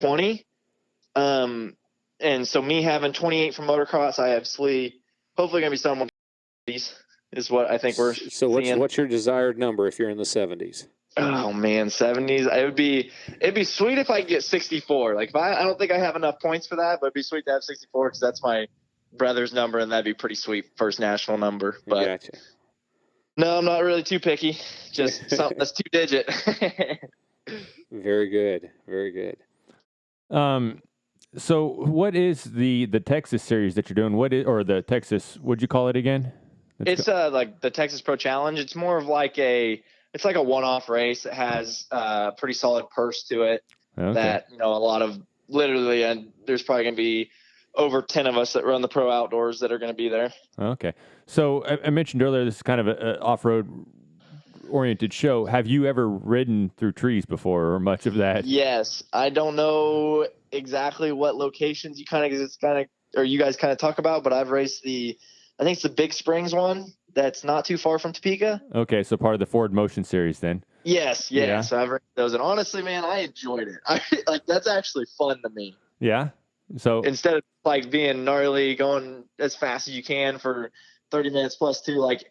20. And so me having 28 from motocross, I hopefully going to be someone is what I think we're So seeing. what's your desired number if you're in the 70s? Oh man, 70s. It'd be sweet if I could get 64. Like, if I don't think I have enough points for that, but it'd be sweet to have 64 because that's my brother's number, and that'd be pretty sweet, first national number. But gotcha. No, I'm not really too picky. Just something that's 2-digit. Very good. Very good. So what is the Texas series that you're doing? Or the Texas, what'd you call it again? It's like the Texas Pro Challenge. It's more of like it's like a one-off race. It has a pretty solid purse to it. Okay. That, a lot of literally, and there's probably going to be over 10 of us that run the pro outdoors that are going to be there. Okay. So I mentioned earlier, this is kind of an off-road oriented show. Have you ever ridden through trees before, or much of that? Yes. I don't know exactly what locations you guys kind of talk about, but I've raced I think it's the Big Springs one that's not too far from Topeka. Okay, so part of the Ford Motion series then. Yes, yeah. So I've raced those, and honestly, man, I enjoyed it. That's actually fun to me. Yeah. So instead of like being gnarly, going as fast as you can for 30 minutes plus too, like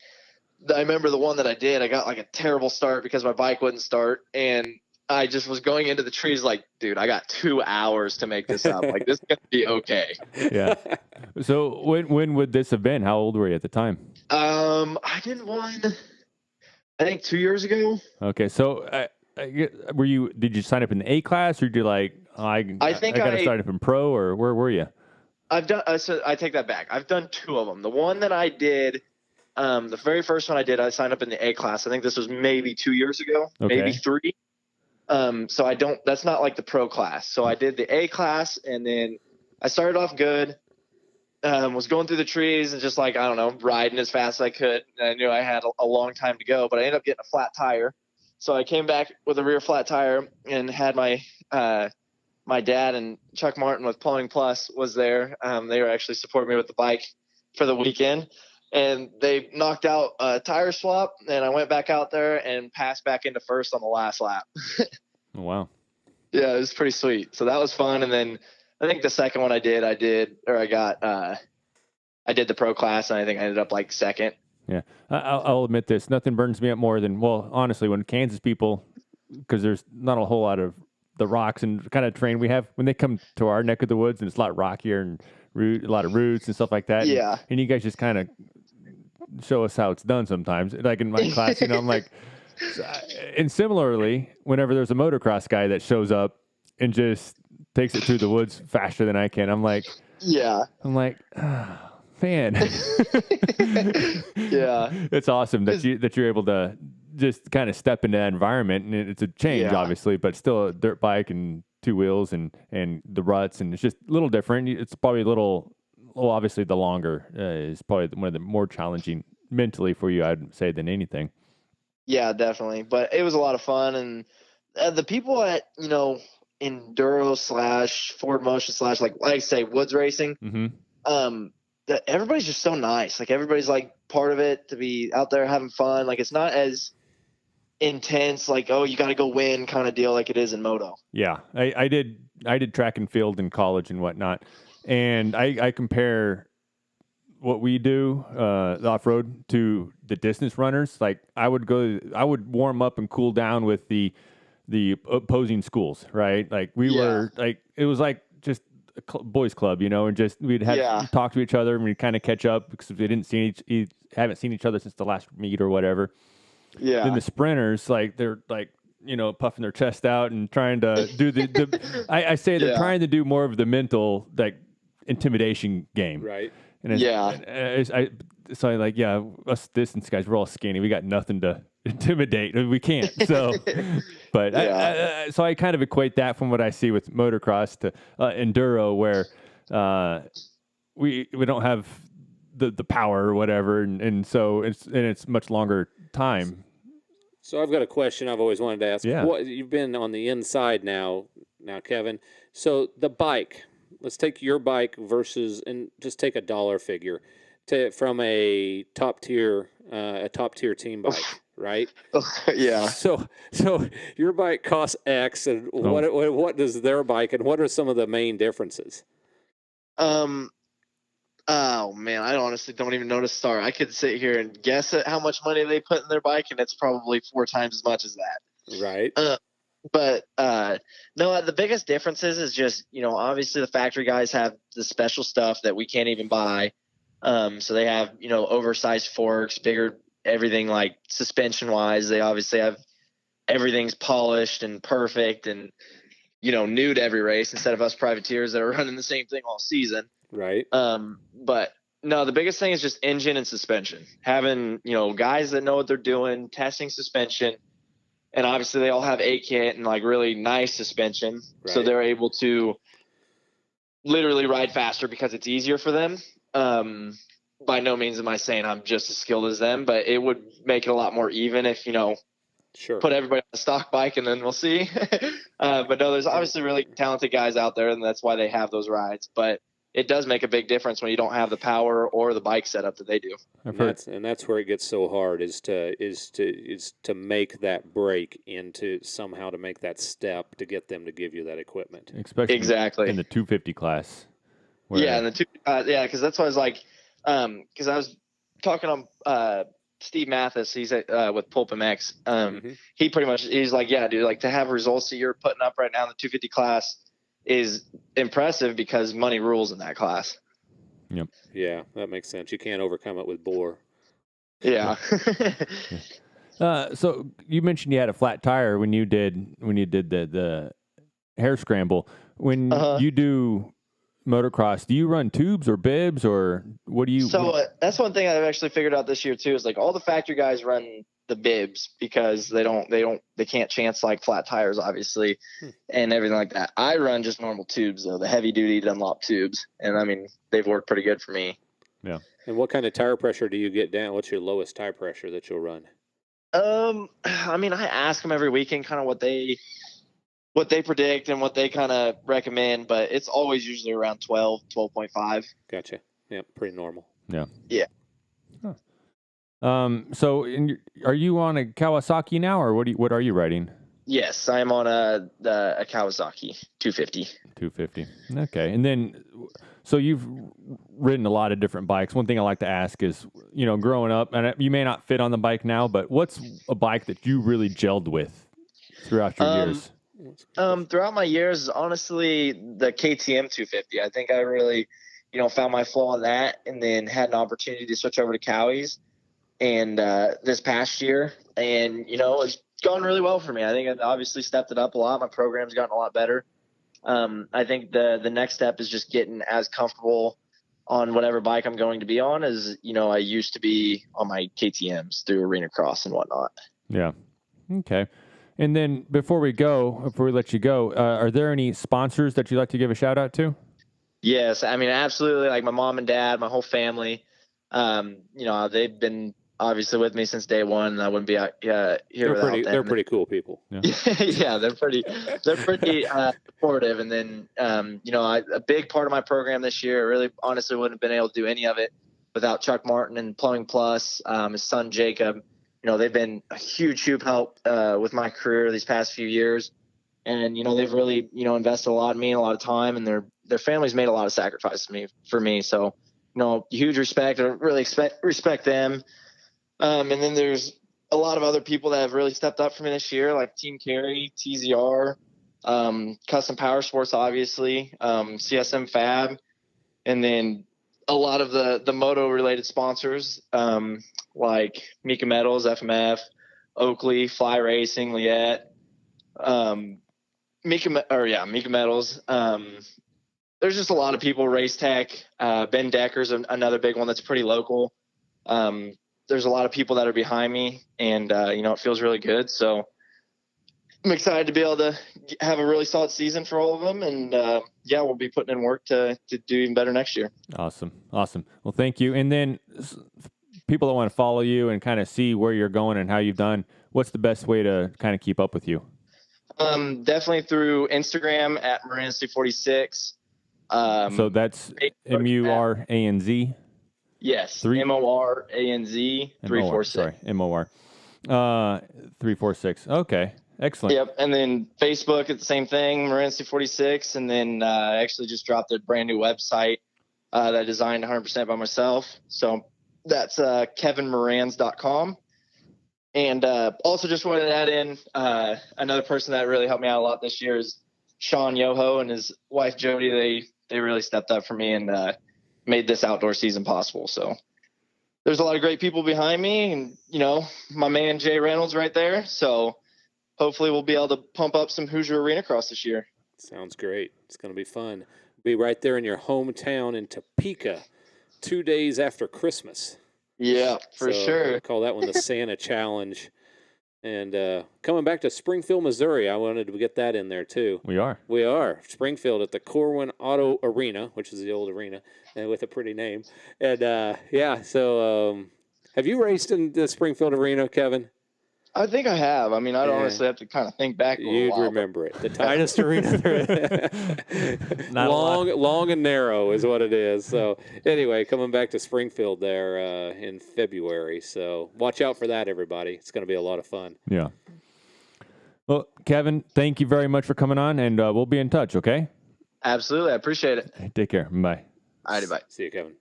I remember the one that I did, I got like a terrible start because my bike wouldn't start, and I just was going into the trees like, dude, I got 2 hours to make this up. Like, this is going to be okay. Yeah. So when would this have been? How old were you at the time? I did one, I think 2 years ago. Okay. So did you sign up in the A class, or did you like, I got to start up in pro, or where were you? I've done, so I take that back. I've done 2 of them. The one that I did, the very first one I did, I signed up in the A class. I think this was maybe 2 years ago, maybe 3. So that's not like the pro class. So I did the A class, and then I started off good, was going through the trees and just like, I don't know, riding as fast as I could. And I knew I had a long time to go, but I ended up getting a flat tire. So I came back with a rear flat tire and had my dad and Chuck Martin with Plumbing Plus was there. They were actually supporting me with the bike for the weekend, and they knocked out a tire swap, and I went back out there and passed back into first on the last lap. Oh, wow. Yeah, it was pretty sweet. So that was fun. And then I think the second one I did the pro class, and I think I ended up like second. Yeah. I'll admit this. Nothing burns me up more than, well, honestly, when Kansas people, because there's not a whole lot of the rocks and kind of terrain we have, when they come to our neck of the woods and it's a lot rockier and a lot of roots and stuff like that. Yeah. And you guys just kind of show us how it's done sometimes. Like in my class, I'm like, and similarly, whenever there's a motocross guy that shows up and just takes it through the woods faster than I can, I'm like, oh, man. Yeah. It's awesome that you're able to just kind of step into that environment, and it's a change, obviously, but still a dirt bike and 2 wheels and the ruts, and it's just a little different. It's probably obviously the longer is probably one of the more challenging mentally for you, I'd say, than anything. Yeah, definitely. But it was a lot of fun, and the people at, Enduro / Ford Motion / like I say, woods racing, everybody's just so nice. Like, everybody's like part of it, to be out there having fun. Like, it's not as intense, like, oh, you got to go win kind of deal like it is in moto. Yeah, I did track and field in college and whatnot, and I compare what we do, the off-road, to the distance runners. Like, I would warm up and cool down with the opposing schools, right? Like, we were like, it was like just a boys club, and just we'd have talk to each other, and we'd kind of catch up because we haven't seen each other since the last meet or whatever. Yeah. Then the sprinters, like, they're like, puffing their chest out and trying to do I say they're trying to do more of the mental, like, intimidation game. Right. And so I'm like, us distance guys, we're all skinny. We got nothing to intimidate. We can't. So, but so I kind of equate that from what I see with motocross to enduro, where we don't have the power or whatever, and so it's much longer time. So I've got a question I've always wanted to ask. Yeah. You've been on the inside now, Kevin. So the bike, let's take your bike versus, and just take a dollar figure from a top tier team bike. right? Yeah. So your bike costs X, and what does their bike, and what are some of the main differences? Oh man, I honestly don't even know to start. I could sit here and guess at how much money they put in their bike, and it's probably 4 times as much as that. Right. But no, the biggest differences is just, obviously the factory guys have the special stuff that we can't even buy. So they have, oversized forks, bigger everything, like suspension wise. They obviously have everything's polished and perfect and, new to every race instead of us privateers that are running the same thing all season. Right. But no, the biggest thing is just engine and suspension. Having, guys that know what they're doing, testing suspension. And obviously they all have A-kit and like really nice suspension. Right. So they're able to literally ride faster because it's easier for them. By no means am I saying I'm just as skilled as them, but it would make it a lot more even if, sure, put everybody on a stock bike and then we'll see. But no, there's obviously really talented guys out there and that's why they have those rides. But it does make a big difference when you don't have the power or the bike setup that they do. And that's where it gets so hard is to make that break into somehow to make that step to get them to give you that equipment. Especially exactly in the 250 class. Yeah, in the because that's why I was like, because I was talking on Steve Mathis, he's with Pulp MX. He pretty much he's like, yeah, dude, like to have results that you're putting up right now in the 250 class is impressive because money rules in that class. Yep. Yeah, that makes sense. You can't overcome it with bore. Yeah. So you mentioned you had a flat tire when you did the hair scramble. When you do motocross, do you run tubes or bibs or what do you? So that's one thing I've actually figured out this year too. Is like all the factory guys run the bibs because they can't chance like flat tires obviously and everything like that. I run just normal tubes though, the heavy duty Dunlop tubes, and I mean they've worked pretty good for me. Yeah. And what kind of tire pressure do you get down? What's your lowest tire pressure that you'll run? I mean I ask them every weekend kind of what they predict and what they kind of recommend, but it's always usually around 12.5. Gotcha. Yeah, pretty normal. Yeah. Yeah. Huh. So are you on a Kawasaki now, or what are you riding? Yes, I'm on a Kawasaki 250. 250. Okay. And then, so you've ridden a lot of different bikes. One thing I like to ask is, growing up, and you may not fit on the bike now, but what's a bike that you really gelled with throughout your years? Throughout my years, honestly, the KTM 250. I think I really, found my flow on that, and then had an opportunity to switch over to Cowies. And this past year, and it's gone really well for me. I think I've obviously stepped it up a lot. My program's gotten a lot better. I think the next step is just getting as comfortable on whatever bike I'm going to be on as I used to be on my KTMs through Arenacross and whatnot. Yeah. Okay. And then before we let you go, are there any sponsors that you'd like to give a shout out to? Yes, I mean absolutely. Like my mom and dad, my whole family. They've been obviously with me since day one, and I wouldn't be here without them. They're pretty cool people. Yeah, yeah they're pretty supportive. And then a big part of my program this year, really honestly wouldn't have been able to do any of it without Chuck Martin and Plumbing Plus, his son Jacob. They've been a huge help with my career these past few years, and they've really invested a lot in me, a lot of time, and their family's made a lot of sacrifices for me. So huge respect. I really respect them. And then there's a lot of other people that have really stepped up for me this year, like Team Carry, TZR, Custom Power Sports, obviously, CSM Fab, and then a lot of the moto related sponsors, like Mika Metals, FMF, Oakley, Fly Racing, Liette, Mika Metals. There's just a lot of people, Race Tech, Ben Decker's another big one that's pretty local. There's a lot of people that are behind me, and it feels really good. So I'm excited to be able to have a really solid season for all of them, and we'll be putting in work to do even better next year. Awesome. Well, thank you. And then people that want to follow you and kind of see where you're going and how you've done, what's the best way to kind of keep up with you? Definitely through Instagram at Moranz 46. So that's MURANZ. Yes, MORANZ 346. Sorry, MOR. 346. Okay. Excellent. Yep. And then Facebook, it's the same thing, Moranz 246. And then I actually just dropped a brand new website that I designed 100% by myself. So that's kevinmoranz.com. And also just wanted to add in another person that really helped me out a lot this year is Sean Yoho and his wife Jody. They really stepped up for me and made this outdoor season possible. So there's a lot of great people behind me, and my man Jay Reynolds right there. So hopefully we'll be able to pump up some Hoosier Arenacross this year. Sounds great. It's going to be fun. Be right there in your hometown in Topeka, 2 days after Christmas. Yeah, for sure. I call that one the Santa Challenge. And coming back to Springfield, Missouri, I wanted to get that in there too. We are. Springfield at the Corwin Auto Arena, which is the old arena, with a pretty name. And so have you raced in the Springfield Arena, Kevin? I think I have. I mean, I'd honestly have to kind of think back. You'd remember it. The tightest arena there. long and narrow is what it is. So anyway, coming back to Springfield there in February. So watch out for that, everybody. It's going to be a lot of fun. Yeah. Well, Kevin, thank you very much for coming on, and we'll be in touch, okay? Absolutely. I appreciate it. Hey, take care. Bye. All righty, bye. See you, Kevin.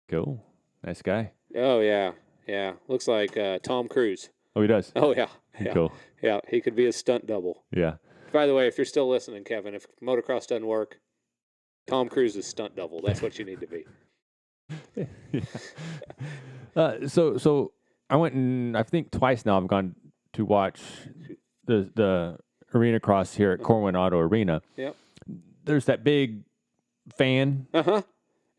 Cool. Nice guy. Oh, yeah. Yeah, looks like Tom Cruise. Oh, he does? Oh, yeah. Cool. Yeah, he could be a stunt double. Yeah. By the way, if you're still listening, Kevin, if motocross doesn't work, Tom Cruise is stunt double. That's what you need to be. Yeah. So I went and I think twice now I've gone to watch the Arenacross here at Corwin Auto Arena. Yep. There's that big fan. Uh-huh.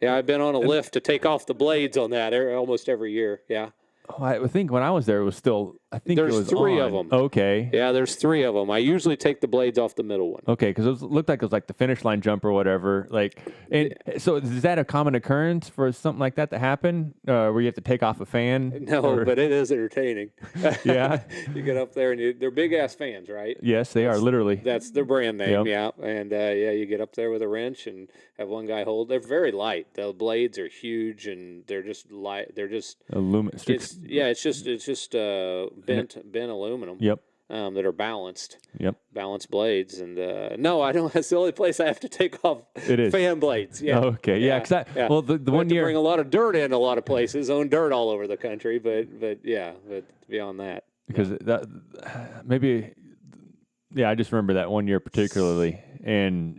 Yeah, I've been on a lift to take off the blades on that almost every year. Yeah. Oh, I think when I was there, it was still. I think there's it was three on. of them. Okay. Yeah, there's three of them. I usually take the blades off the middle one. Okay, because it looked like it was like the finish line jump or whatever. So is that a common occurrence for something like that to happen, where you have to take off a fan? No, but it is entertaining. Yeah. You get up there and they're big ass fans, right? Yes, they are literally. That's their brand name. Yep. Yeah, and you get up there with a wrench and have one guy hold. They're very light. The blades are huge and they're just light. They're just aluminum. It's just bent aluminum. Yep. That are balanced. Yep. Balanced blades, and no, I don't. That's the only place I have to take off. It is fan blades. Yeah. Okay. Yeah. Well, the one year bring a lot of dirt in a lot of places. Own dirt all over the country, but beyond that, because that maybe. Yeah, I just remember that one year particularly, and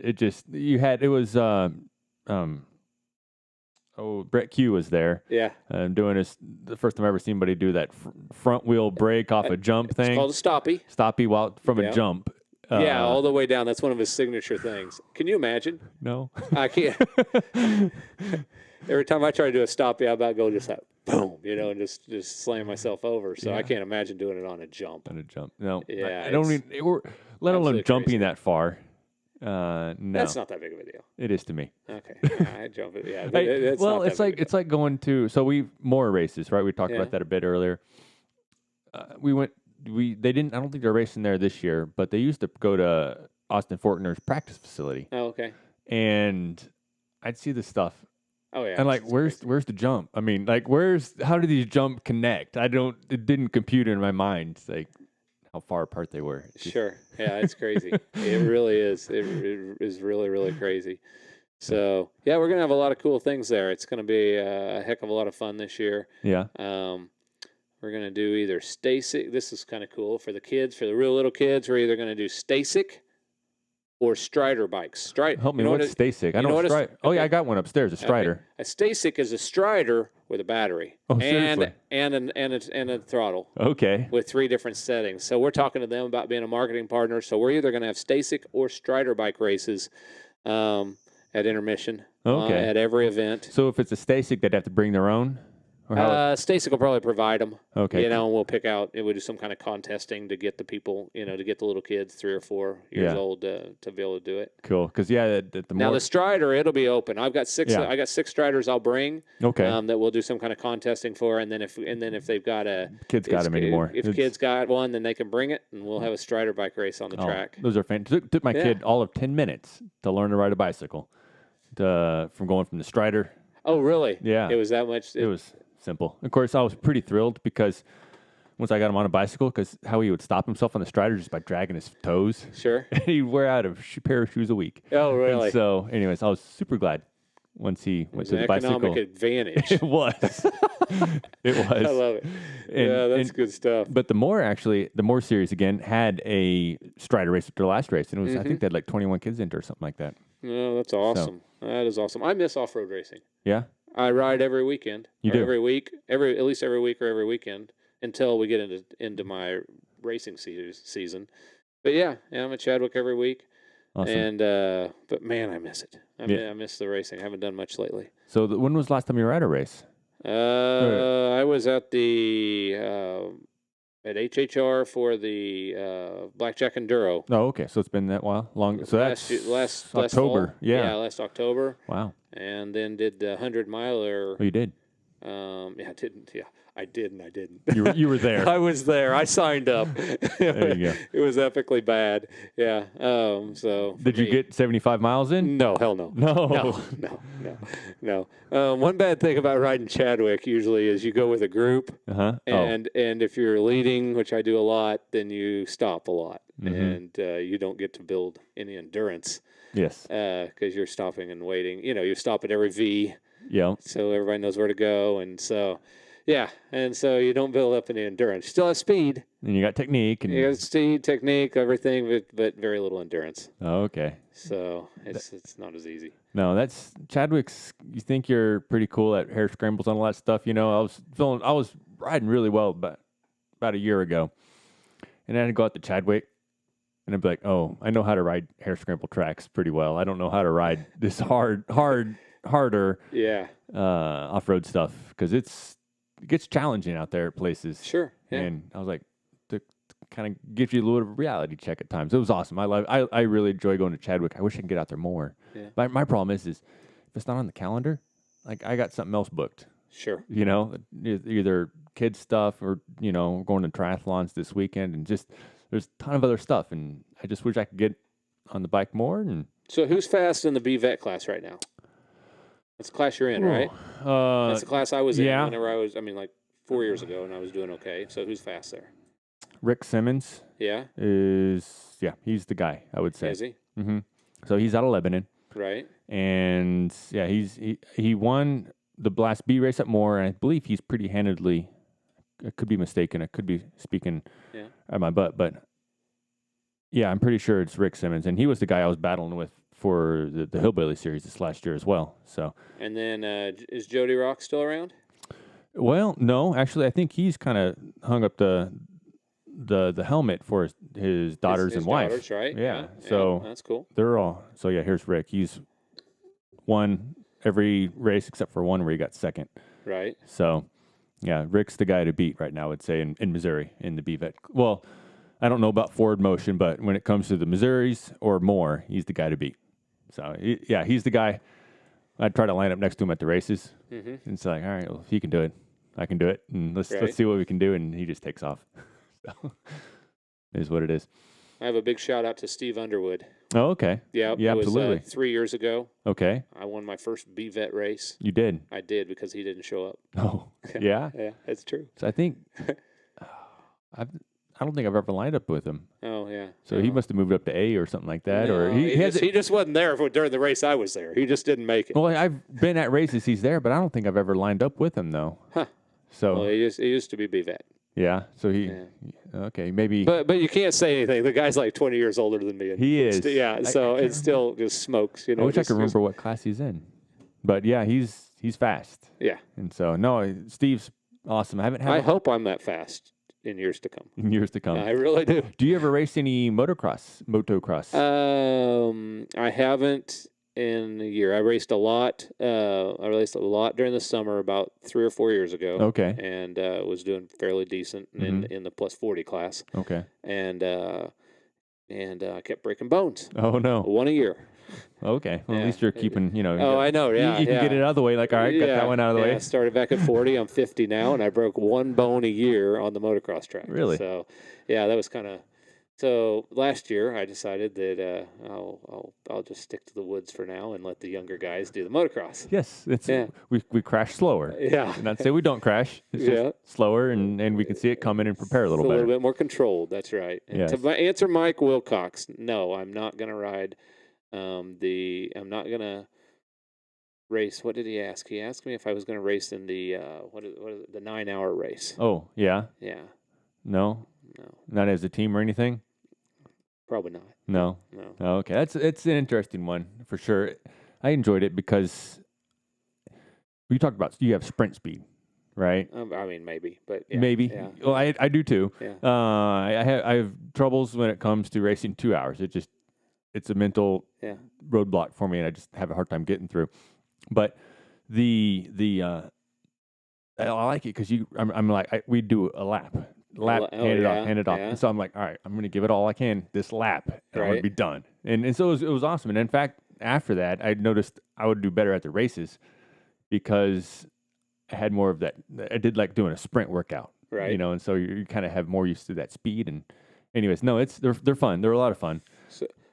Brett Q was there. Yeah. Doing the first time I ever seen anybody do that front wheel brake off a jump thing. It's called a stoppie. Stoppie from a jump. All the way down. That's one of his signature things. Can you imagine? No. I can't. Every time I try to do a stoppie, I about go just like boom, and just slam myself over. So I can't imagine doing it on a jump. No. Yeah. I don't need, let alone jumping crazy. that far. No. That's not that big of a deal. It is to me. Okay. I jump it. Yeah. It's like going to more races, right? We talked about that a bit earlier. They didn't. I don't think they're racing there this year, but they used to go to Austin Fortner's practice facility. Oh, okay. And I'd see this stuff. Oh yeah. And where's the jump? I mean, how do these jump connect? It didn't compute in my mind. It's like how far apart they were. Sure. Yeah, it's crazy. It really is. It is really, really crazy. So yeah, we're gonna have a lot of cool things there. It's gonna be a heck of a lot of fun this year. Yeah. We're going to do either Stasic. This is kind of cool for the kids, for the real little kids. We're either going to do Stasic or Strider bikes. Help me. What's Stasic? I know Strider. Oh, yeah, I got one upstairs, a Strider. Okay. A Stasic is a Strider with a battery. Oh, seriously? And a throttle. Okay. With 3 different settings. So we're talking to them about being a marketing partner. So we're either going to have Stasic or Strider bike races at intermission at every event. So if it's a Stasic, they'd have to bring their own? Stasic will probably provide them. Okay. And we'll pick out. We'll do some kind of contesting to get the people, to get the little kids 3 or 4 years old to be able to do it. Cool. Because now the Strider, it'll be open. I've got 6. I got 6 Striders I'll bring. Okay. That we'll do some kind of contesting for, and then if they've got kids got them anymore. If kids got one, then they can bring it, and we'll have a Strider bike race on the track. Those are fantastic. Took my kid all of 10 minutes to learn to ride a bicycle, from going from the Strider. Oh, really? Yeah. It was that much. It was simple. Of course, I was pretty thrilled because once I got him on a bicycle, because how he would stop himself on the strider just by dragging his toes. Sure. And he'd wear out a pair of shoes a week. Oh, really? And so, anyways, I was super glad once he went to the bicycle. Economic advantage. It was. It was. I love it. That's good stuff. But the More series again had a strider race at their last race, and it was I think they had like 21 kids into or something like that. Oh, that's awesome. So, that is awesome. I miss off-road racing. Yeah. I ride every weekend. You do? Every week, at least every week or every weekend until we get into my racing season. But yeah, I'm at Chadwick every week. Awesome. And but man, I miss it. I miss the racing. I haven't done much lately. So when was the last time you were at a race? I was at the at HHR for the Blackjack Enduro. Oh, okay. So it's been that while long. So that's last October. Fall. Yeah, last October. Wow. And then did the 100-miler. Oh, you did. I didn't. Yeah, I did and I didn't. You were there. I was there. I signed up. There you go. It was epically bad. Yeah. So did you get 75 miles in? No, hell no. No. One bad thing about riding Chadwick usually is you go with a group, and if you're leading, which I do a lot, then you stop a lot, and you don't get to build any endurance. Yes. Because you're stopping and waiting. You stop at every V. Yeah. So everybody knows where to go, and so. Yeah, and so you don't build up any endurance. You still have speed. And you got technique. And you got speed, technique, everything, but very little endurance. Oh, okay. So it's not as easy. No, that's Chadwick's. You think you're pretty cool at hair scrambles and all that stuff. I was riding really well about a year ago, and then I'd go out to Chadwick, and I'd be like, oh, I know how to ride hair scramble tracks pretty well. I don't know how to ride this harder off-road stuff because it gets challenging out there at places. Sure. Yeah. And I was like, to kind of give you a little bit of a reality check at times. It was awesome. I really enjoy going to Chadwick. I wish I could get out there more. Yeah. But my problem is if it's not on the calendar, like I got something else booked. Sure. Either kids stuff or, going to triathlons this weekend and just there's a ton of other stuff. And I just wish I could get on the bike more. And so who's fast in the BVET class right now? That's the class you're in, right? That's the class I was in whenever I was, like 4 years ago, and I was doing okay. So who's fast there? Rick Simmons. Yeah. He's the guy, I would say. Is he? Mm-hmm. So he's out of Lebanon. Right. And, he won the last B race at Moore, and I believe he's pretty handedly, I could be mistaken, I could be speaking out my butt, but, yeah, I'm pretty sure it's Rick Simmons, and he was the guy I was battling with for the Hillbilly Series this last year as well. So. And then is Jody Rock still around? Well, no. Actually, I think he's kind of hung up the helmet for his daughters and wife. Daughters, right? Yeah. So that's cool. They're all. So yeah, here's Rick. He's won every race except for one where he got second. Right. So yeah, Rick's the guy to beat right now, I would say, in Missouri in the BVET. Well, I don't know about Forward Motion, but when it comes to the Missouris or more, he's the guy to beat. So, he's the guy. I'd try to line up next to him at the races. Mm-hmm. And it's like, all right, well, if he can do it, I can do it. And let's see what we can do. And he just takes off. So, it is what it is. I have a big shout out to Steve Underwood. Oh, okay. Yeah, absolutely. 3 years ago. Okay. I won my first BVET race. You did? I did because he didn't show up. Oh, yeah? Yeah, that's true. So I think, I don't think I've ever lined up with him. Oh, yeah. So he must have moved up to A or something like that. No, or he just wasn't there during the race I was there. He just didn't make it. Well, I've been at races he's there, but I don't think I've ever lined up with him, though. Huh. So well, he used to be BVET. Yeah. So okay, maybe. But you can't say anything. The guy's like 20 years older than me. He is. So it still just smokes. I wish I could remember what class he's in. But yeah, he's fast. Yeah. And so Steve's awesome. I hope I'm that fast in years to come. I really do. Do you ever race any motocross? I haven't in a year. I raced a lot. I raced a lot during the summer about 3 or 4 years ago. Okay. And was doing fairly decent in the plus 40 class. Okay. And I kept breaking bones. Oh no. One a year. Okay. Well, at least you're keeping, I know. Yeah. You can get it out of the way. Like, all right, got that one out of the way. I started back at 40. I'm 50 now, and I broke one bone a year on the motocross track. Really? So, yeah, that was kind of So last year, I decided that I'll just stick to the woods for now and let the younger guys do the motocross. Yes, we crash slower. Yeah, not say we don't crash. It's just slower, and we can see it coming and prepare a little better. A little bit more controlled. That's right. And yes. To answer Mike Wilcox, no, I'm not going to ride. I'm not going to race. What did he ask? He asked me if I was going to race in the what is it, the 9-hour race. Oh yeah. Yeah. No. Not as a team or anything. Probably not. No. Oh, okay, it's an interesting one for sure. I enjoyed it because you talked about you have sprint speed, right? I mean, maybe, but maybe. Yeah. Well, I do too. Yeah. I have troubles when it comes to racing 2 hours. It's a mental roadblock for me, and I just have a hard time getting through. But I like it because I'm like we do a lap, hand it off. And so I'm like, all right, I'm going to give it all I can this lap, and I'm going to be done. And so it was awesome. And in fact, after that, I noticed I would do better at the races because I had more of that. I did like doing a sprint workout, right? You know, and so you kind of have more used to that speed. And anyways, no, they're fun. They're a lot of fun.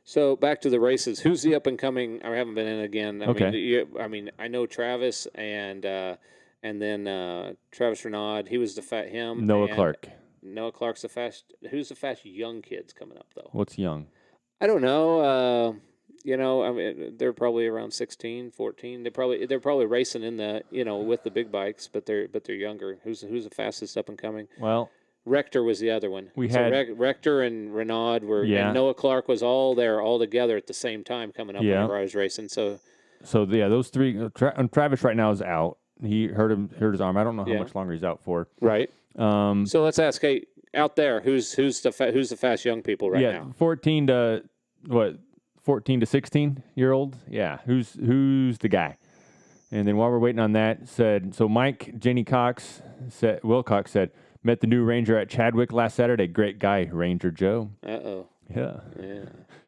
So back to the races. Who's the up and coming? I haven't been in again. I mean, I know Travis and then Travis Reynolds. He was Noah Clark. Noah Clark's the fast. Who's the fast young kids coming up though? What's young? I don't know. I mean, they're probably around 16, 14. They're probably racing in the with the big bikes, but they're younger. Who's the fastest up and coming? Well, Rector was the other one. We had Rector and Reynolds were, and Noah Clark was all there, all together at the same time coming up whenever I was racing. So those three. Travis right now is out. He hurt his arm. I don't know how much longer he's out for. Right. So let's ask, hey, out there, who's the fast young people right now? 14 to 16-year-old. Yeah. Who's the guy? And then while we're waiting on that, Mike Wilcox said, met the new Ranger at Chadwick last Saturday. Great guy, Ranger Joe. Uh-oh. Yeah.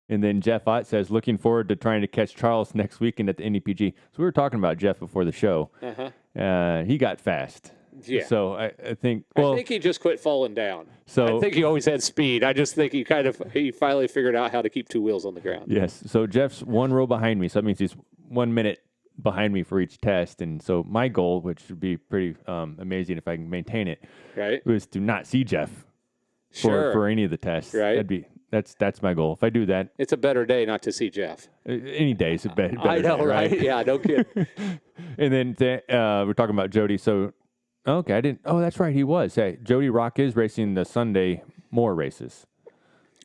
And then Jeff Ott says, looking forward to trying to catch Charles next weekend at the NEPG. So we were talking about Jeff before the show. He got fast. Yeah. So I think he just quit falling down. So I think he always had speed. I just think he finally figured out how to keep two wheels on the ground. Yes. So Jeff's 1 row behind me. So that means he's 1 minute behind me for each test. And so my goal, which would be pretty amazing if I can maintain it, right, was to not see Jeff for any of the tests. Right. That's my goal. If I do that, it's a better day not to see Jeff. Any day is a better I know, day, right? Yeah, no kidding. And then we're talking about Jody. So, okay, I didn't. Oh, that's right. He was. Hey, Jody Rock is racing the Sunday more races.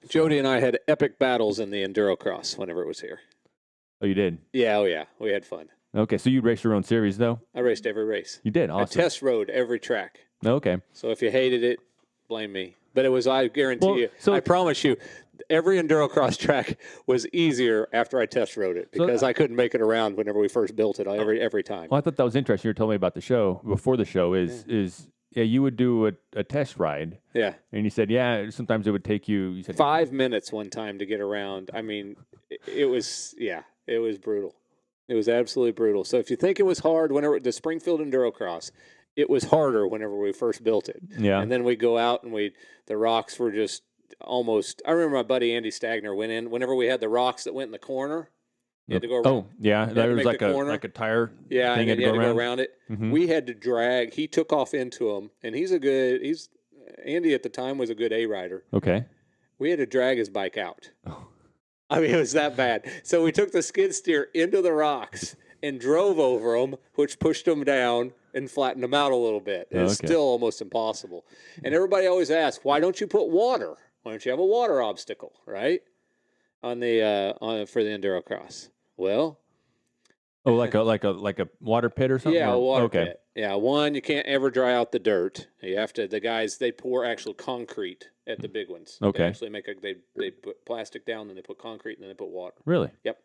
Jody and I had epic battles in the Enduro Cross whenever it was here. Oh, you did? Yeah. Oh, yeah. We had fun. Okay, so you raced your own series, though? I raced every race. You did? Awesome. I test rode every track. Okay. So if you hated it, blame me. But I guarantee you, I promise you, every Enduro Cross track was easier after I test rode it because I couldn't make it around whenever we first built it every time. Well, I thought that was interesting. You were telling me about the show before the show you would do a test ride. Yeah. And you said, sometimes it would take you said 5 minutes one time to get around. I mean, it was brutal. It was absolutely brutal. So if you think it was hard whenever the Springfield Enduro Cross, it was harder whenever we first built it. Yeah. And then we go out and the rocks were just almost. I remember my buddy Andy Stagner went in whenever we had the rocks that went in the corner. You had to go around. Oh, yeah. There was like a tire. Yeah, thing and you had to go around it. Mm-hmm. We had to drag. He took off into him, and Andy at the time was a good A rider. Okay. We had to drag his bike out. Oh. I mean, it was that bad. So we took the skid steer into the rocks and drove over them, which pushed them down and flattened them out a little bit. It's still almost impossible. And everybody always asks, why don't you put water? Why don't you have a water obstacle, right? For the Enduro Cross. Well, like a water pit or something? Yeah, a water pit. Yeah, one, you can't ever dry out the dirt. You have to. The guys, they pour actual concrete at the big ones. Okay. They actually they put plastic down, then they put concrete, and then they put water. Really? Yep.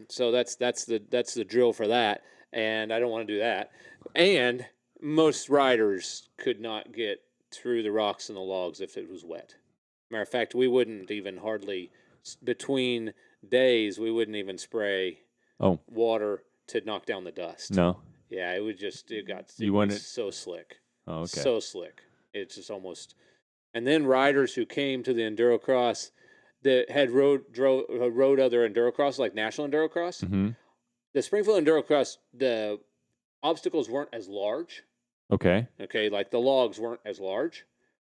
So that's the drill for that, and I don't want to do that. And most riders could not get through the rocks and the logs if it was wet. Matter of fact, we wouldn't even hardly between days we wouldn't even spray water to knock down the dust. No. Yeah, it was so slick. Oh, okay. So slick. It's just almost. And then riders who came to the Endurocross that had rode other Endurocross, like National Endurocross. Mm-hmm. The Springfield Endurocross, the obstacles weren't as large. Okay. Okay, like the logs weren't as large,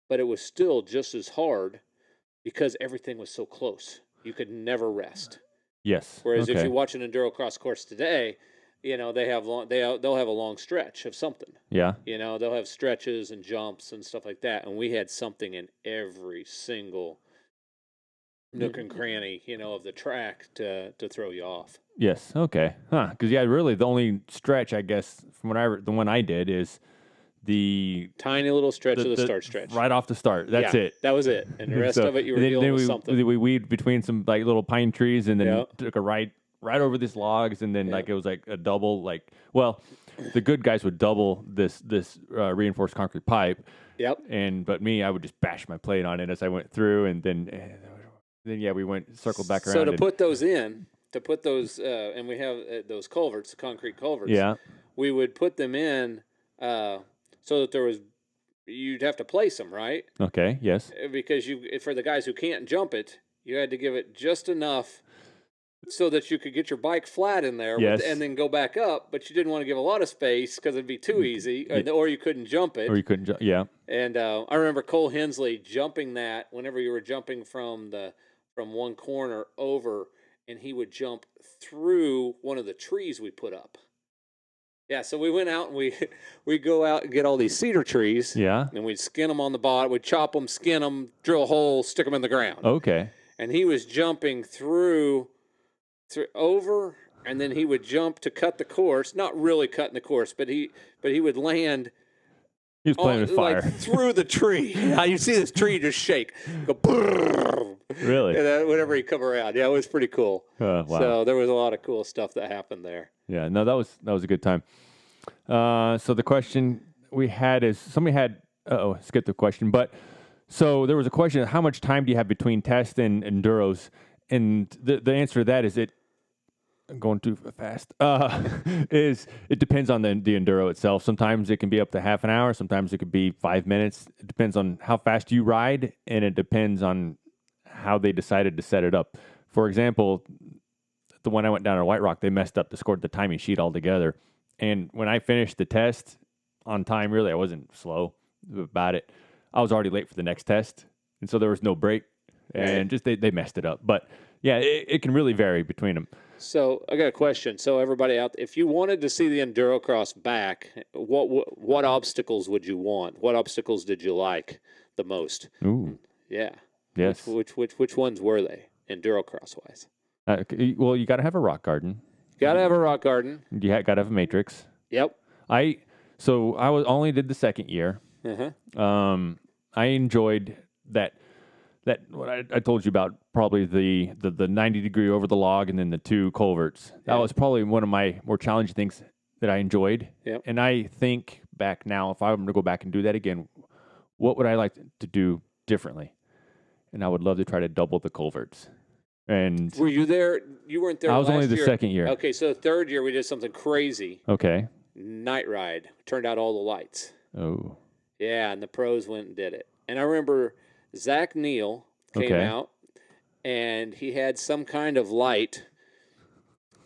but it was still just as hard because everything was so close. You could never rest. Yes. Whereas if you watch an Endurocross course today, you know, they'll have a long stretch of something. Yeah. You know, they'll have stretches and jumps and stuff like that. And we had something in every single nook and cranny, you know, of the track to throw you off. Yes. Okay. Huh. Because really the only stretch, I guess, from the one I did is the tiny little stretch of the start stretch. Right off the start. That's it. That was it. And the rest of it, you were dealing with something. We weaved between some like little pine trees and then took a right over these logs, and then like it was like a double, like, well, the good guys would double this reinforced concrete pipe. Yep. But me, I would just bash my plate on it as I went through, and then we circled back around. So to put those in, and we have those culverts, concrete culverts. Yeah. We would put them in so that you'd have to place them, right? Okay. Yes. Because for the guys who can't jump it, you had to give it just enough so that you could get your bike flat in there and then go back up, but you didn't want to give a lot of space because it'd be too easy, or you couldn't jump it. Or you couldn't jump, yeah. And I remember Cole Hensley jumping that whenever you were jumping from one corner over, and he would jump through one of the trees we put up. Yeah, so we went out and we go out and get all these cedar trees. Yeah. And we'd skin them on the bottom. We'd chop them, skin them, drill a hole, stick them in the ground. Okay. And he was jumping through over, and then he would jump to cut the course. Not really cutting the course, but he would land. He was playing with fire. Like through the tree. Now you see this tree just shake. Go brrr. Really? And whenever he come around. Yeah, it was pretty cool. Wow. So there was a lot of cool stuff that happened there. Yeah, no, that was a good time. So the question we had is, somebody had, skip the question, but so there was a question, how much time do you have between Testin and Duros? And the answer to that is I'm going too fast, is it depends on the Enduro itself. Sometimes it can be up to half an hour. Sometimes it could be 5 minutes. It depends on how fast you ride, and it depends on how they decided to set it up. For example, the one I went down at White Rock, they messed up the timing sheet altogether. And when I finished the test on time, really, I wasn't slow about it. I was already late for the next test, and so there was no break, and just they messed it up. But yeah, it can really vary between them. So I got a question. So everybody out there, if you wanted to see the Endurocross back, what obstacles would you want? What obstacles did you like the most? Ooh. Yeah. Yes. Which ones were they, Endurocross wise? Well, you got to have a rock garden. Got to have a rock garden. You got to have a matrix. Yep. I only did the second year. Uh-huh. I enjoyed that what I told you about, probably the 90-degree over the log and then the two culverts. That was probably one of my more challenging things that I enjoyed. Yep. And I think back now, if I were to go back and do that again, what would I like to do differently? And I would love to try to double the culverts. And were you there? You weren't there. I was last only the year. second year. Okay, so the third year we did something crazy. Okay. Night ride. Turned out all the lights. Oh. Yeah, and the pros went and did it. And I remember Zach Neal came out, and he had some kind of light.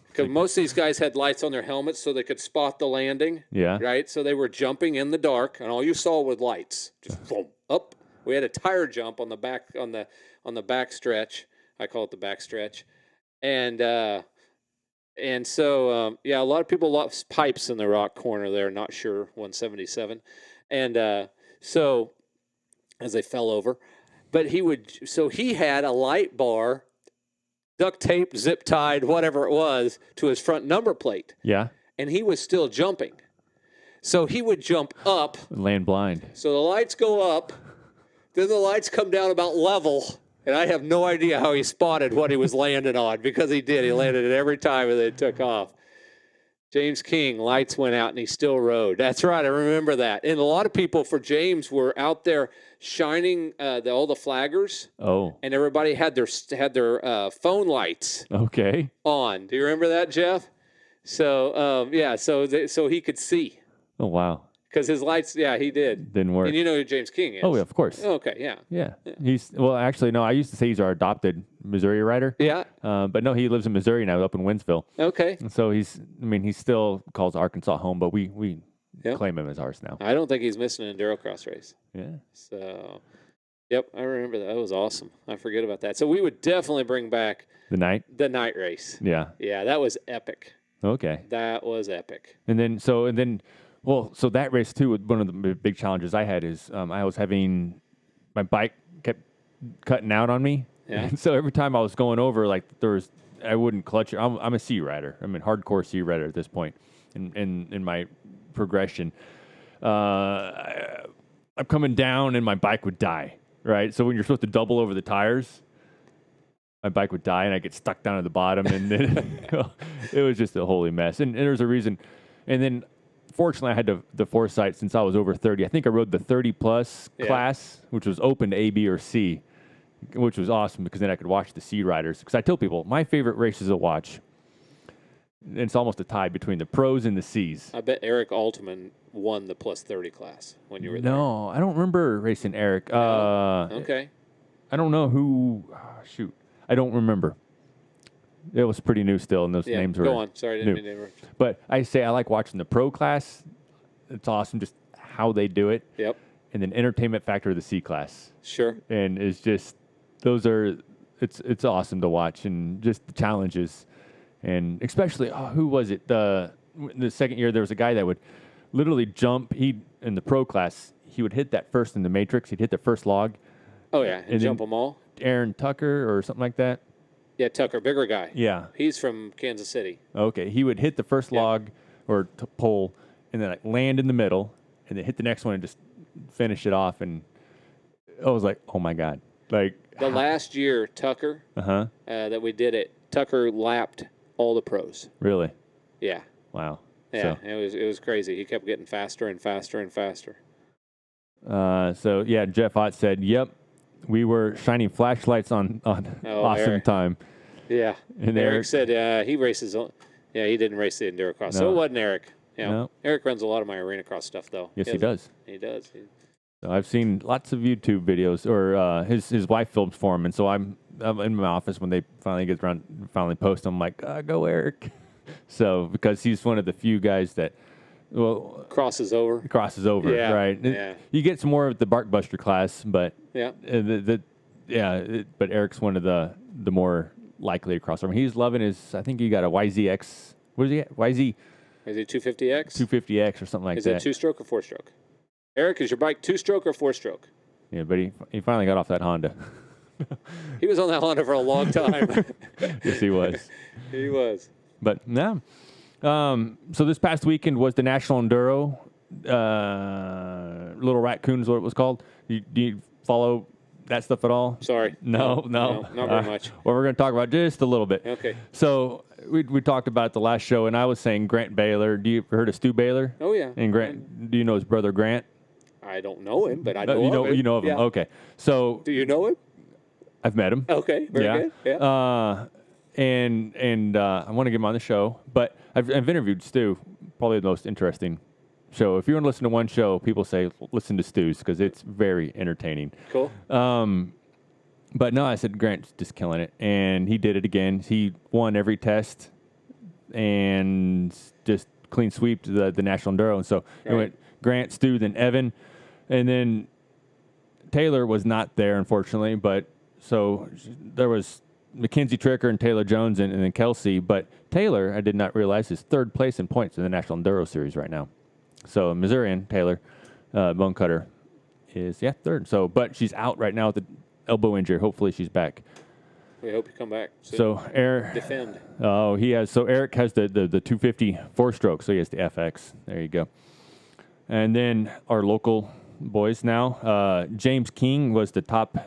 Because most of these guys had lights on their helmets so they could spot the landing. Yeah. Right? So they were jumping in the dark, and all you saw was lights. Just boom, up. We had a tire jump on the back stretch. I call it the back stretch. And so, a lot of people lost pipes in the rock corner there, not sure, 177. And so, as they fell over. But he had a light bar, duct tape, zip tied, whatever it was, to his front number plate. Yeah. And he was still jumping. So he would jump up. Land blind. So the lights go up. Then the lights come down about level. And I have no idea how he spotted what he was landing on, because he did. He landed it every time and then took off. James King, lights went out and he still rode. That's right, I remember that. And a lot of people for James were out there shining all the flaggers. Oh. And everybody had their phone lights on. Do you remember that, Jeff? So, so he could see. Oh, wow. Because his lights, he did. Didn't work. And you know who James King is. Oh, yeah, of course. Okay, yeah. Yeah. Well, actually, no, I used to say he's our adopted Missouri rider. Yeah. But no, he lives in Missouri now, up in Winsville. Okay. And so he still calls Arkansas home, but we claim him as ours now. I don't think he's missing an Endurocross race. Yeah. So, yep, I remember that. That was awesome. I forget about that. So we would definitely bring back the night race. Yeah. Yeah, that was epic. Okay. That was epic. So that race too, one of the big challenges I had is I was having my bike kept cutting out on me. Yeah. And so every time I was going over, like I wouldn't clutch it. I'm a C rider. I'm a hardcore C rider at this point in my progression. I'm coming down and my bike would die. Right. So when you're supposed to double over the tires, my bike would die and I get stuck down at the bottom, and then it was just a holy mess. And there's a reason. And then, fortunately, I had the foresight since I was over 30. I think I rode the 30-plus class, which was open to A, B, or C, which was awesome because then I could watch the C riders. Because I tell people, my favorite races to watch, and it's almost a tie between the pros and the Cs. I bet Eric Altman won the plus 30 class when you were there. No, I don't remember racing Eric. Okay. I don't know who. Shoot. I don't remember. It was pretty new still, and those names were go on. Sorry, I didn't mean to interrupt. But I like watching the pro class. It's awesome, just how they do it. Yep. And then entertainment factor of the C class. Sure. And it's just it's awesome to watch, and just the challenges, and especially who was it? The second year there was a guy that would literally jump. In the pro class, he would hit that first in the matrix. He'd hit the first log. Oh yeah, and jump them all. Aaron Tucker or something like that. Yeah, Tucker, bigger guy. Yeah. He's from Kansas City. Okay. He would hit the first log or pole and then land in the middle and then hit the next one and just finish it off. And I was like, oh, my God. Like the last year, Tucker, that we did it, Tucker lapped all the pros. Really? Yeah. Wow. Yeah, it was crazy. He kept getting faster and faster and faster. Jeff Ott said, yep. We were shining flashlights on awesome Eric. time. Yeah. And Eric said he races. Yeah, he didn't race the Endurocross. No. So it wasn't Eric. Yeah. No. Eric runs a lot of my Arenacross stuff, though. Yes, he does. He does. So I've seen lots of YouTube videos, or his wife films for him. And so I'm in my office when they finally post. I'm like, go Eric. So because he's one of the few guys that crosses over, yeah, right? Yeah. You get some more of the Barkbuster class, but yeah, but Eric's one of the more likely to cross over. He's loving his. I think he got a YZX. What is he at? YZ? Is it 250X? 250X or something like that. Is it 2-stroke or 4-stroke? Eric, is your bike 2-stroke or 4-stroke? Yeah, but he finally got off that Honda. He was on that Honda for a long time. Yes, he was. He was. But no. So this past weekend was the National Enduro. Little Raccoon is what it was called. Do you follow that stuff at all? Sorry. No, not very much. Well, we're going to talk about just a little bit. Okay. So we talked about it the last show, and I was saying Grant Baylor. Do you ever heard of Stu Baylor? Oh, yeah. And Grant, do you know his brother Grant? I don't know him, but I know of him. You know of him. Yeah. Okay. So do you know him? I've met him. Okay. Very good. Yeah. And I want to get him on the show, but I've interviewed Stu, probably the most interesting show. If you want to listen to one show, people say listen to Stu's because it's very entertaining. Cool. But no, I said Grant's just killing it, and he did it again. He won every test and just clean sweep to the National Enduro. And so it went Grant, Stu, then Evan, and then Taylor was not there, unfortunately. But so there was Mackenzie Tricker and Taylor Jones and then Kelsey. But Taylor, I did not realize, is third place in points in the National Enduro Series right now. So Missourian Taylor, Bone Cutter, is third. So, but she's out right now with the elbow injury. Hopefully she's back. We hope you come back. So Eric defend. Oh, he has. So Eric has the 250 4-stroke. So he has the FX. There you go. And then our local boys now. James King was the top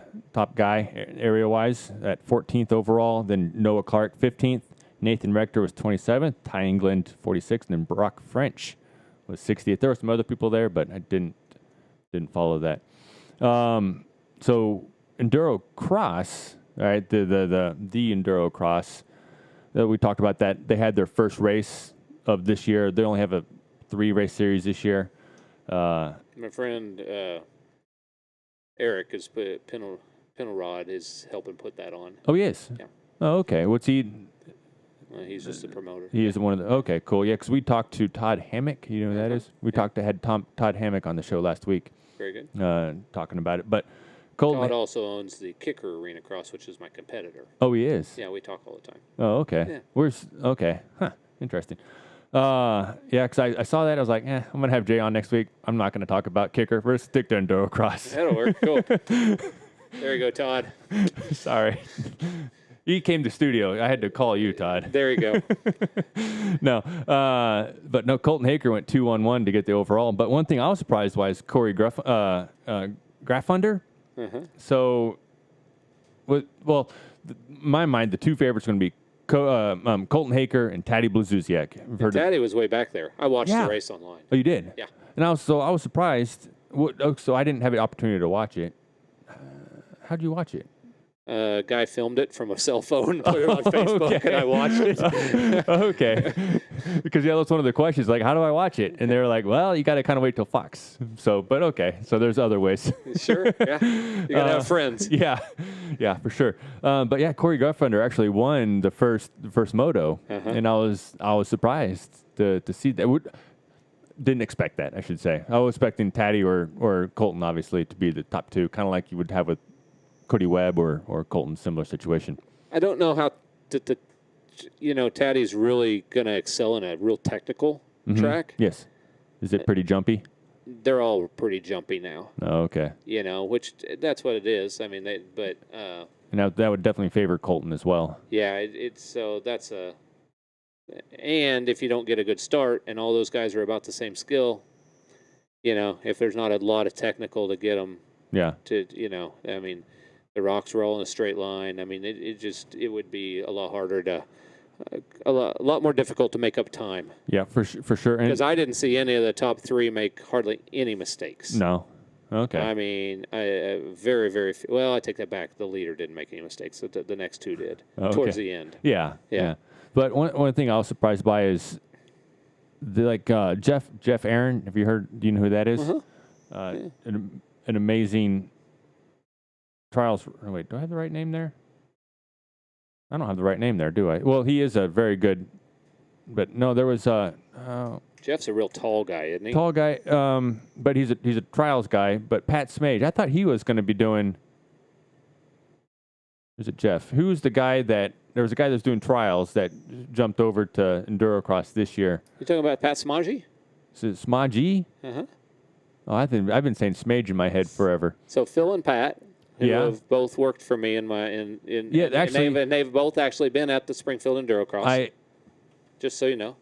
guy area wise at 14th overall. Then Noah Clark 15th. Nathan Rector was 27th. Ty England 46th. And then Brock French was 60th. There were some other people there, but I didn't follow that. So Enduro Cross, right? The Enduro Cross. We talked about that. They had their first race of this year. They only have a 3-race series this year. My friend Eric is Penelrod is helping put that on. Oh, he is? Yeah. Oh, okay. What's he? He's just a promoter. He is one of the. Okay, cool. Yeah, because we talked to Todd Hammock. You know who that is? We had Todd Hammock on the show last week. Very good. Talking about it, but Colton. Todd also owns the Kicker Arenacross, which is my competitor. Oh, he is. Yeah, we talk all the time. Oh, okay. Yeah. Where's okay? Huh. Interesting. Yeah, because I saw that. I was like, I'm going to have Jay on next week. I'm not going to talk about Kicker. We're going to stick to Endurocross. That'll work. Cool. There you go, Todd. Sorry. He came to studio. I had to call you, Todd. There you go. No. But no, Colton Haker went 2-1-1 to get the overall. But one thing I was surprised by is Corey Graffunder. Uh-huh. So, my mind, the two favorites are going to be Colton Haker and Taddy Blazusiak. Taddy was way back there. I watched the race online. Oh, you did? Yeah. And I was surprised. So I didn't have the opportunity to watch it. How'd you watch it? Guy filmed it from a cell phone, put it on Facebook, and I watched it. Okay. Because that's one of the questions, like, how do I watch it? And they were like, well, you got to kind of wait till Fox. So, but okay. So there's other ways. Sure. Yeah. You got to have friends. Yeah. Yeah, for sure. But yeah, Corey Graffunder actually won the first moto, and I was surprised to see that. Didn't expect that, I should say. I was expecting Taddy or Colton, obviously, to be the top two, kind of like you would have with Cody Webb or Colton, similar situation. I don't know how Taddy's really going to excel in a real technical track. Yes. Is it pretty jumpy? They're all pretty jumpy now. Oh, okay. Which that's what it is. I mean, and that would definitely favor Colton as well. Yeah, and if you don't get a good start and all those guys are about the same skill, if there's not a lot of technical to get them I mean, the rocks roll in a straight line. I mean, it would be a lot harder a lot more difficult to make up time. Yeah, for sure. Because I didn't see any of the top three make hardly any mistakes. No. Okay. I mean, very, very few. Well, I take that back. The leader didn't make any mistakes. The next two did towards the end. Yeah. But one thing I was surprised by is Jeff Aaron. Have you heard? Do you know who that is? An amazing trials. Oh, wait, do I have the right name there? I don't have the right name there, do I? Well, he is a very good. But no, there was Jeff's a real tall guy, isn't he? Tall guy, but he's a trials guy. But Pat Smage, I thought he was going to be doing. Is it Jeff? Who's the guy that there was a guy that's doing trials that jumped over to Endurocross this year? You talking about Pat Smage? Is it Smage? Oh, I've been saying Smage in my head forever. So Phil and Pat, who have both worked for me they've both actually been at the Springfield Endurocross. Just so you know.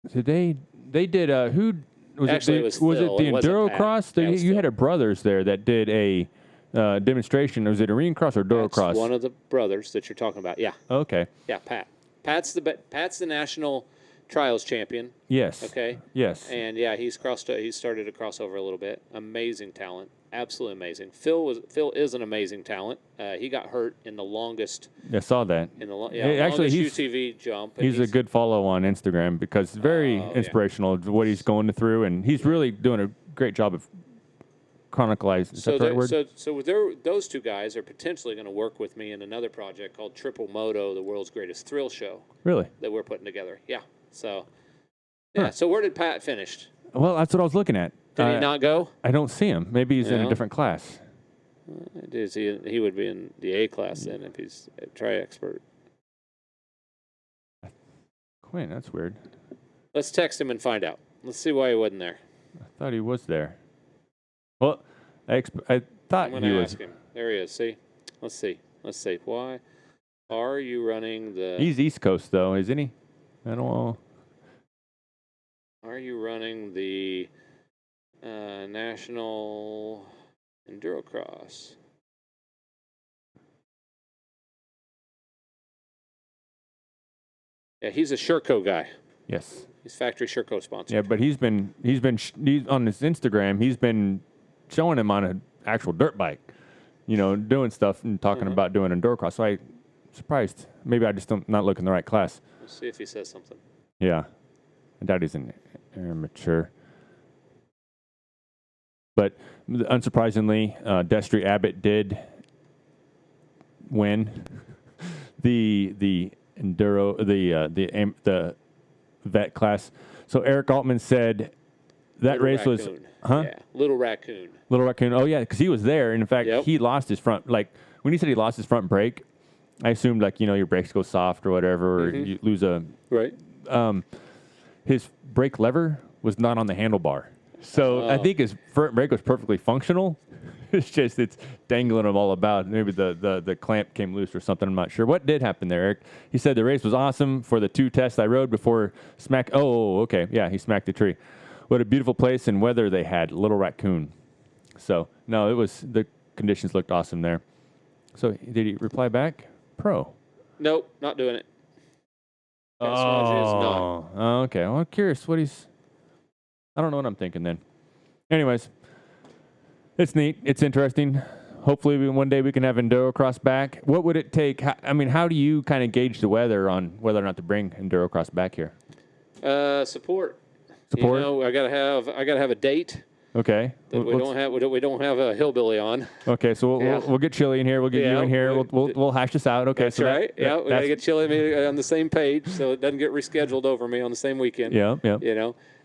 So they did who was actually it? Was it the Endurocross? You had a brothers there that did a demonstration. Was it Arenacross or Durocross? That's one of the brothers that you're talking about. Yeah. Okay. Yeah, Pat. Pat's the national trials champion. Yes. Okay. Yes. And yeah, he's started to cross over a little bit. Amazing talent. Absolutely amazing. Phil is an amazing talent. He got hurt in the longest. I saw that. Actually, he's UTV jump. He's a good follow on Instagram because it's very inspirational what he's going through, and he's really doing a great job of chronicalizing. Is that the right word? So those two guys are potentially going to work with me in another project called Triple Moto, the world's greatest thrill show. Really? That we're putting together. Yeah. So. Yeah. So where did Pat finish? Well, that's what I was looking at. Did he not go? I don't see him. Maybe he's in a different class. He would be in the A class then if he's a tri-expert. Quinn, that's weird. Let's text him and find out. Let's see why he wasn't there. I thought he was there. Well, I thought I'm he was. Ask him. There he is. See? Let's see. Why are you running the... He's East Coast, though, isn't he? I don't know. Are you running the National Endurocross? Yeah, he's a Sherco guy. Yes. He's factory Sherco sponsored. Yeah, but he's on his Instagram. He's been showing him on an actual dirt bike, doing stuff and talking about doing Endurocross. So I'm surprised. Maybe I just not look in the right class. Let's see if he says something. Yeah. I doubt he's an amateur. But unsurprisingly, Destry Abbott did win the Enduro, the vet class. So Eric Altman said that Little race Raccoon. was, huh? Yeah, Little Raccoon. Little Raccoon. Oh yeah, because he was there, and in fact, he lost his front. Like when he said he lost his front brake, I assumed like your brakes go soft or whatever, or you lose a right. His brake lever was not on the handlebar, so I think his front brake was perfectly functional. It's just it's dangling him all about. Maybe the clamp came loose or something. I'm not sure what did happen there, Eric. He said the race was awesome for the 2 tests I rode before smack. Oh, okay, yeah, he smacked the tree. What a beautiful place and weather they had, Little Raccoon. So no, it was the conditions looked awesome there. So did he reply back? Pro. Nope, not doing it. Oh, okay. Well, I'm curious what he's. I don't know what I'm thinking then. Anyways. It's neat. It's interesting. Hopefully, one day we can have Endurocross back. What would it take? How do you kind of gauge the weather on whether or not to bring Endurocross back here? Support. Support. I gotta have a date. Okay. That we don't have a hillbilly on. Okay, so we'll get Chili in here. We'll get you in here. We'll hash this out. Okay. That's right. We gotta get Chili on the same page so it doesn't get rescheduled over me on the same weekend. Yeah.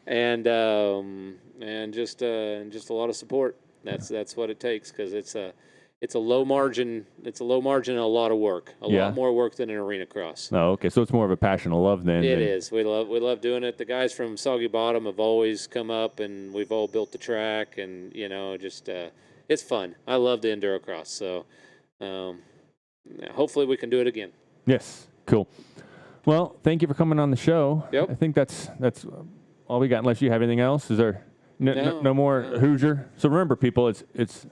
And just a lot of support. That's what it takes because it's a low margin. It's a low margin and a lot of work. A lot more work than an Arenacross. Oh, okay. So it's more of a passion of love then. It is. We love doing it. The guys from Soggy Bottom have always come up, and we've all built the track, and it's fun. I love the Endurocross. So hopefully we can do it again. Yes. Cool. Well, thank you for coming on the show. Yep. I think that's all we got. Unless you have anything else, is there? No more Hoosier. So remember, people, it's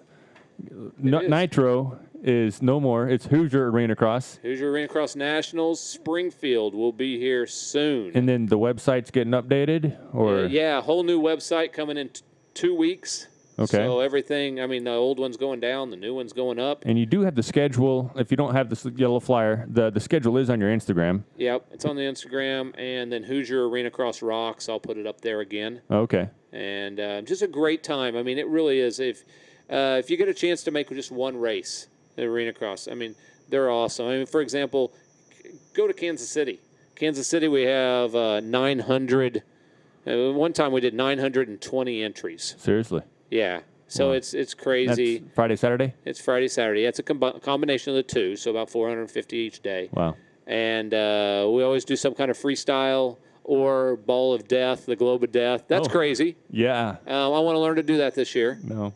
Nitro is no more. It's Hoosier Arenacross. Hoosier Arenacross Nationals. Springfield will be here soon. And then the website's getting updated, or a whole new website coming in 2 weeks. Okay. So everything. The old one's going down, the new one's going up. And you do have the schedule. If you don't have the yellow flyer, the schedule is on your Instagram. Yep, it's on the Instagram, and then Hoosier Arenacross Rocks. I'll put it up there again. Okay. And just a great time. It really is. If you get a chance to make just one race at Arenacross, they're awesome. For example, go to Kansas City. Kansas City, we have 900. One time we did 920 entries. Seriously? Yeah. So it's crazy. That's Friday, Saturday? It's Friday, Saturday. It's a combination of the two, so about 450 each day. Wow. And we always do some kind of freestyle or Ball of Death, the Globe of Death. That's crazy. Yeah. I want to learn to do that this year. No.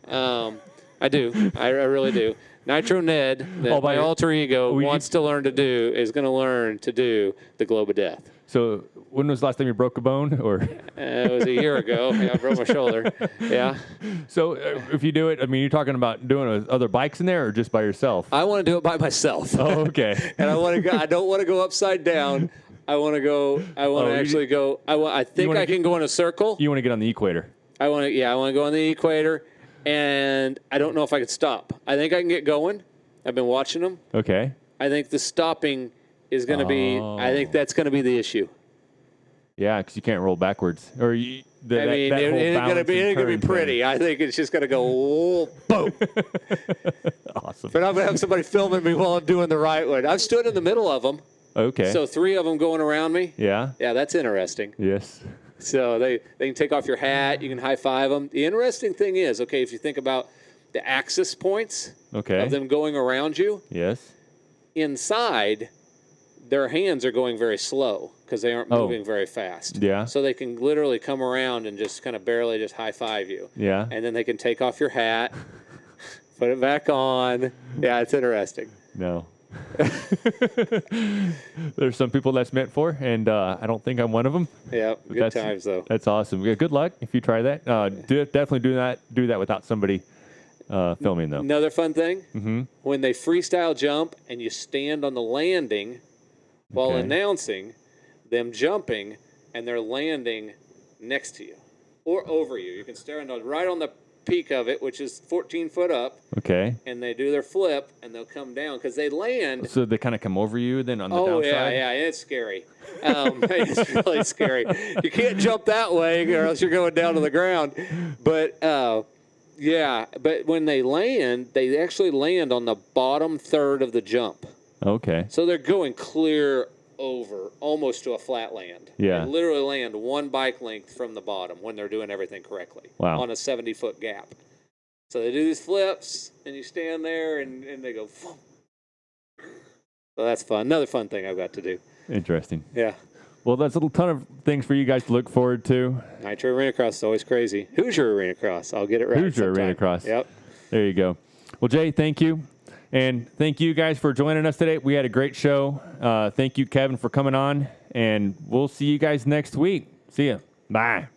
I do. I really do. Nitro Ned, my alter ego, wants to learn to do, is going to learn to do the Globe of Death. So when was the last time you broke a bone? Or it was a year ago. I broke my shoulder. Yeah. So if you do it, you're talking about doing it with other bikes in there or just by yourself? I want to do it by myself. Oh, okay. And I want to go. I don't want to go upside down. I want to go. I want to actually go. I think I can go in a circle. You want to get on the equator? I want to go on the equator, and I don't know if I could stop. I think I can get going. I've been watching them. Okay. I think the stopping is going to be. I think that's going to be the issue. Yeah, because you can't roll backwards. Or it ain't going to be pretty. I think it's just going to go boom. Awesome. But I'm going to have somebody filming me while I'm doing the right one. I've stood in the middle of them. Okay. So 3 of them going around me. Yeah. Yeah, that's interesting. Yes. So they can take off your hat. You can high five them. The interesting thing is, if you think about the axis points of them going around you. Yes. Inside, their hands are going very slow because they aren't moving very fast. Yeah. So they can literally come around and just kind of barely just high five you. Yeah. And then they can take off your hat, put it back on. Yeah, it's interesting. No. There's some people that's meant for, and I don't think I'm one of them. Yeah, good times though. That's awesome. Good luck if you try that. Definitely do that without somebody filming though. Another fun thing, when they freestyle jump and you stand on the landing while announcing them jumping, and they're landing next to you or over you. You can stand right on the peak of it, which is 14 foot up. Okay. And they do their flip, and they'll come down because they land. So they kind of come over you then on the downside? Yeah, it's scary. It's really scary. You can't jump that way or else you're going down to the ground. But, Yeah, but when they land, they actually land on the bottom third of the jump. Okay. So they're going clear over, almost to a flat land. Yeah. They literally land one bike length from the bottom when they're doing everything correctly. Wow. On a 70-foot gap. So they do these flips, and you stand there, and they go, Phoom. So that's fun. Another fun thing I've got to do. Interesting. Yeah. Well, that's a ton of things for you guys to look forward to. Nitro Arenacross is always crazy. Hoosier Arenacross. I'll get it right. Hoosier Arenacross. Yep. There you go. Well, Jay, thank you. And thank you guys for joining us today. We had a great show. Thank you, Kevin, for coming on. And we'll see you guys next week. See ya. Bye.